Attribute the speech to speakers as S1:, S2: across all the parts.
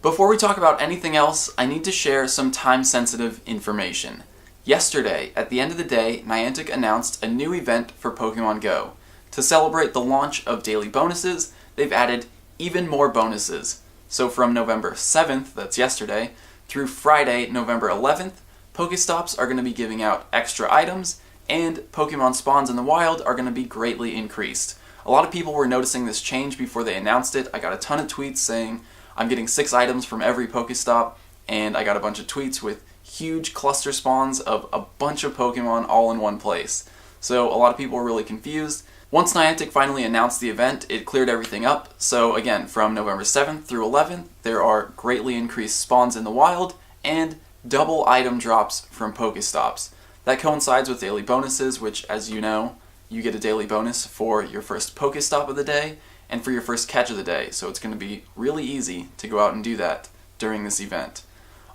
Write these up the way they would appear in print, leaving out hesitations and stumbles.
S1: Before we talk about anything else, I need to share some time-sensitive information. Yesterday, at the end of the day, Niantic announced a new event for Pokémon GO. To celebrate the launch of daily bonuses, they've added even more bonuses. So from November 7th, that's yesterday, through Friday, November 11th, Pokestops are going to be giving out extra items, and Pokemon spawns in the wild are going to be greatly increased. A lot of people were noticing this change before they announced it. I got a ton of tweets saying, I'm getting 6 items from every Pokestop, and I got a bunch of tweets with huge cluster spawns of a bunch of Pokemon all in one place. So a lot of people were really confused. Once Niantic finally announced the event, it cleared everything up. So again, from November 7th through 11th, there are greatly increased spawns in the wild and double item drops from Pokestops. That coincides with daily bonuses, which, as you know, you get a daily bonus for your first Pokestop of the day and for your first catch of the day. So it's going to be really easy to go out and do that during this event.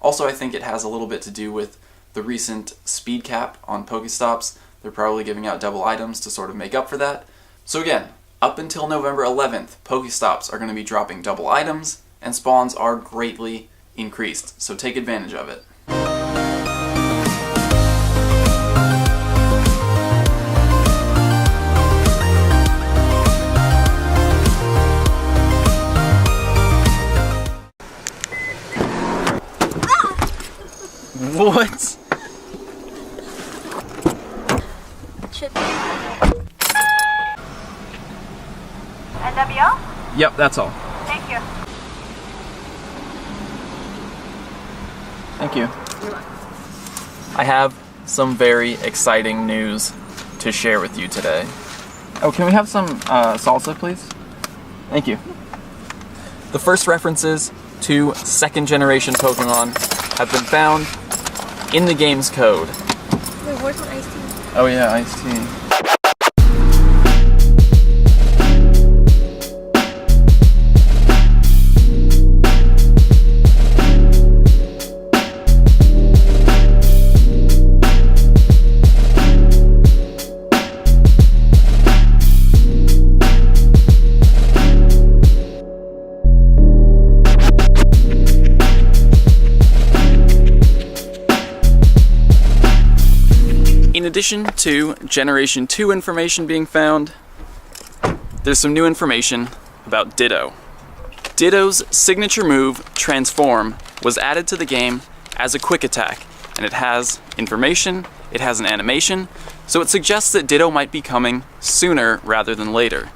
S1: Also, I think it has a little bit to do with the recent speed cap on Pokestops. They're probably giving out double items to sort of make up for that. So again, up until November 11th, Pokestops are going to be dropping double items, and spawns are greatly increased, so take advantage of it. What?
S2: And that'll be all?
S1: Yep, that's all.
S2: Thank you.
S1: Thank you. I have some very exciting news to share with you today. Oh, can we have some salsa, please? Thank you. The first references to second generation Pokemon have been found in the game's code.
S3: Wait, where's my iced tea?
S1: Oh yeah, iced tea. In addition to Generation 2 information being found, there's some new information about Ditto. Ditto's signature move, Transform, was added to the game as a quick attack, and it has information, it has an animation, so it suggests that Ditto might be coming sooner rather than later.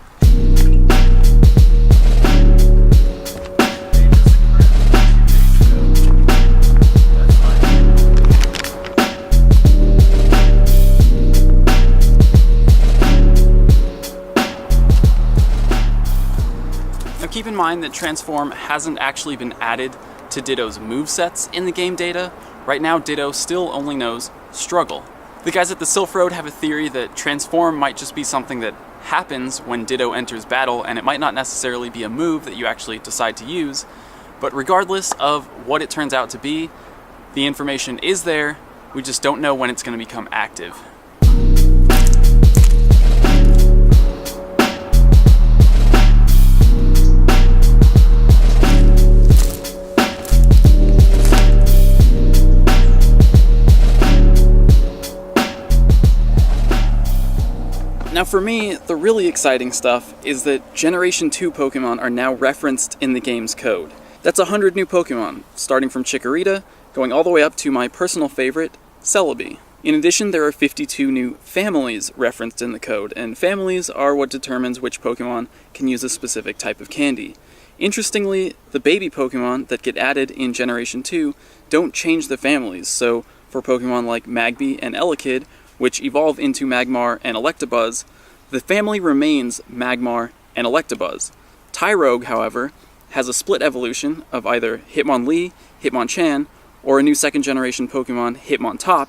S1: Keep in mind that Transform hasn't actually been added to Ditto's movesets in the game data. Right now, Ditto still only knows Struggle. The guys at the Sylph Road have a theory that Transform might just be something that happens when Ditto enters battle, and it might not necessarily be a move that you actually decide to use. But regardless of what it turns out to be, the information is there, we just don't know when it's going to become active. Now for me, the really exciting stuff is that Generation 2 Pokemon are now referenced in the game's code. That's 100 new Pokemon, starting from Chikorita, going all the way up to my personal favorite, Celebi. In addition, there are 52 new families referenced in the code, and families are what determines which Pokemon can use a specific type of candy. Interestingly, the baby Pokemon that get added in Generation 2 don't change the families, so for Pokemon like Magby and Elekid, which evolve into Magmar and Electabuzz, the family remains Magmar and Electabuzz. Tyrogue, however, has a split evolution of either Hitmonlee, Hitmonchan, or a new second-generation Pokemon, Hitmontop,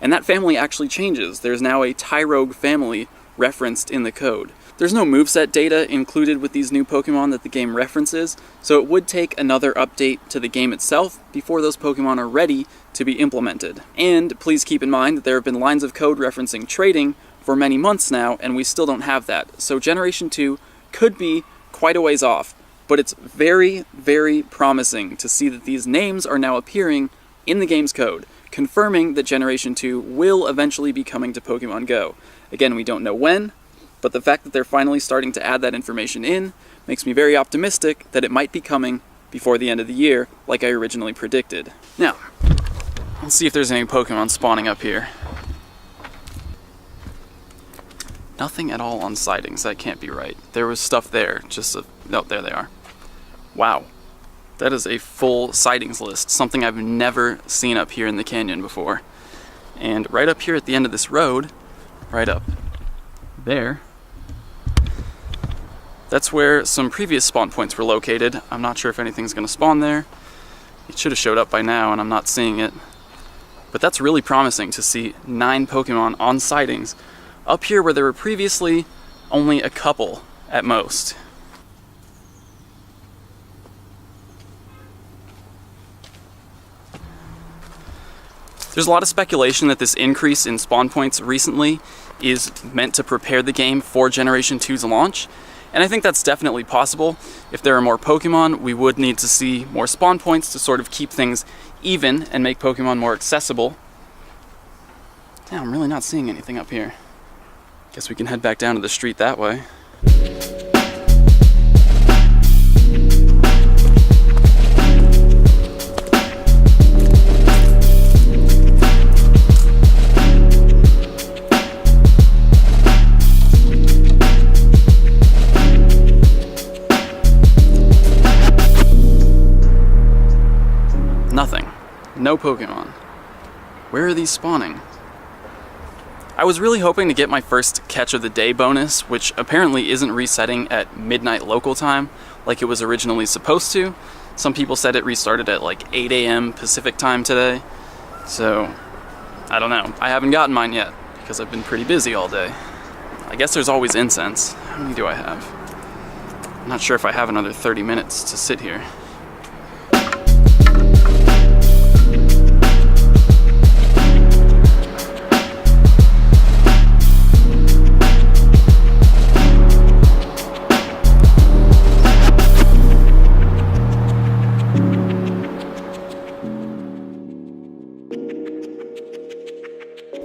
S1: and that family actually changes. There's now a Tyrogue family referenced in the code. There's no moveset data included with these new Pokemon that the game references, so it would take another update to the game itself before those Pokemon are ready to be implemented. And please keep in mind that there have been lines of code referencing trading for many months now, and we still don't have that. So Generation 2 could be quite a ways off. but it's very, very promising to see that these names are now appearing in the game's code, confirming that Generation 2 will eventually be coming to Pokemon Go. Again, we don't know when, but the fact that they're finally starting to add that information in makes me very optimistic that it might be coming before the end of the year, like I originally predicted. Now, let's see if there's any Pokemon spawning up here. Nothing at all on sightings, that can't be right. There was stuff there, no, there they are. Wow, that is a full sightings list, something I've never seen up here in the canyon before. And right up here at the end of this road, right up there, that's where some previous spawn points were located. I'm not sure if anything's gonna spawn there. It should have showed up by now and I'm not seeing it. But that's really promising to see 9 Pokemon on sightings up here where there were previously only a couple at most. There's a lot of speculation that this increase in spawn points recently is meant to prepare the game for Generation 2's launch. And I think that's definitely possible. If there are more Pokemon, we would need to see more spawn points to sort of keep things even and make Pokemon more accessible. Yeah, I'm really not seeing anything up here. Guess we can head back down to the street that way. Nothing. No Pokemon. Where are these spawning? I was really hoping to get my first Catch of the Day bonus, which apparently isn't resetting at midnight local time like it was originally supposed to. Some people said it restarted at like 8 a.m. Pacific time today. So, I don't know. I haven't gotten mine yet because I've been pretty busy all day. I guess there's always incense. How many do I have? I'm not sure if I have another 30 minutes to sit here.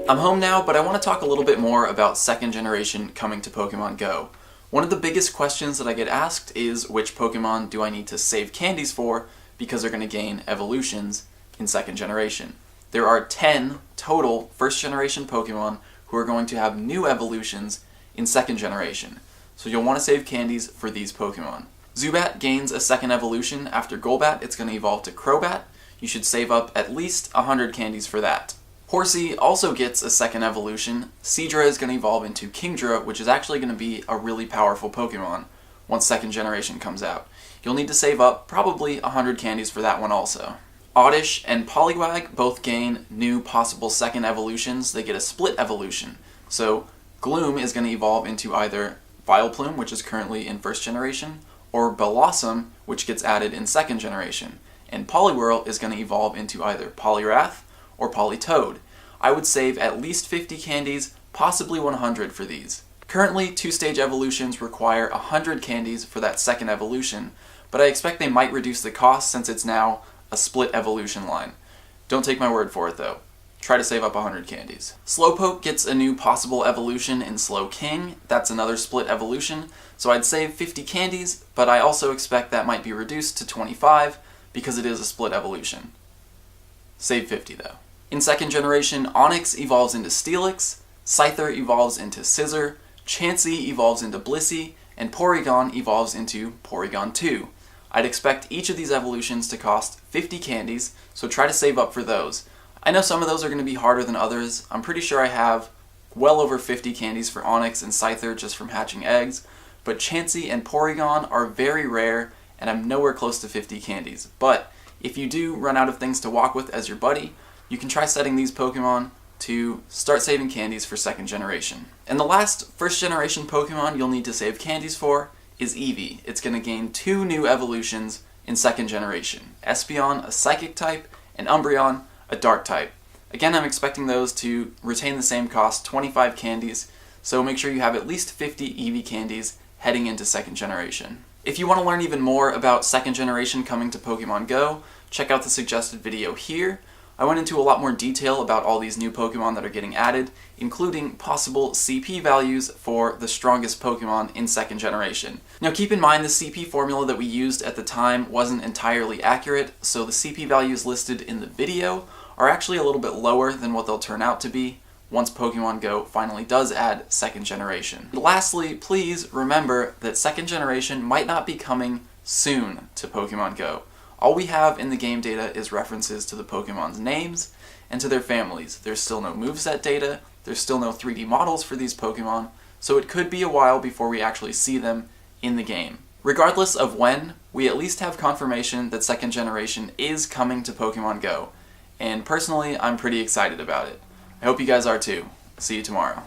S4: I'm home now, but I want to talk a little bit more about second generation coming to Pokemon Go. One of the biggest questions that I get asked is which Pokemon do I need to save candies for because they're going to gain evolutions in second generation. There are 10 total first generation Pokemon who are going to have new evolutions in second generation. So you'll want to save candies for these Pokemon. Zubat gains a second evolution after Golbat. It's going to evolve to Crobat. You should save up at least 100 candies for that. Horsey also gets a second evolution. Seadra is going to evolve into Kingdra, which is actually going to be a really powerful Pokemon once second generation comes out. You'll need to save up probably 100 candies for that one also. Oddish and Poliwag both gain new possible second evolutions. They get a split evolution. So Gloom is going to evolve into either Vileplume, which is currently in first generation, or Blossom, which gets added in second generation. And Poliwhirl is going to evolve into either Poliwrath or Politoed. I would save at least 50 candies, possibly 100 for these. Currently, 2-stage evolutions require 100 candies for that second evolution, but I expect they might reduce the cost since it's now a split evolution line. Don't take my word for it though. Try to save up 100 candies. Slowpoke gets a new possible evolution in Slowking. That's another split evolution, so I'd save 50 candies, but I also expect that might be reduced to 25 because it is a split evolution. Save 50 though. In second generation, Onix evolves into Steelix, Scyther evolves into Scissor, Chansey evolves into Blissey, and Porygon evolves into Porygon 2. I'd expect each of these evolutions to cost 50 candies, so try to save up for those. I know some of those are going to be harder than others. I'm pretty sure I have well over 50 candies for Onix and Scyther just from hatching eggs, but Chansey and Porygon are very rare, and I'm nowhere close to 50 candies. But if you do run out of things to walk with as your buddy, you can try setting these Pokemon to start saving candies for second generation. And the last first generation Pokemon you'll need to save candies for is Eevee. It's going to gain 2 new evolutions in second generation. Espeon, a Psychic type, and Umbreon, a Dark type. Again, I'm expecting those to retain the same cost, 25 candies, so make sure you have at least 50 Eevee candies heading into second generation.
S1: If you want to learn even more about second generation coming to Pokemon Go, check out the suggested video here. I went into a lot more detail about all these new Pokemon that are getting added, including possible CP values for the strongest Pokemon in second generation. Now keep in mind the CP formula that we used at the time wasn't entirely accurate, so the CP values listed in the video are actually a little bit lower than what they'll turn out to be once Pokemon Go finally does add second generation. Lastly, please remember that second generation might not be coming soon to Pokemon Go. All we have in the game data is references to the Pokemon's names and to their families. There's still no moveset data, there's still no 3D models for these Pokemon, so it could be a while before we actually see them in the game. Regardless of when, we at least have confirmation that second generation is coming to Pokemon Go, and personally, I'm pretty excited about it. I hope you guys are too. See you tomorrow.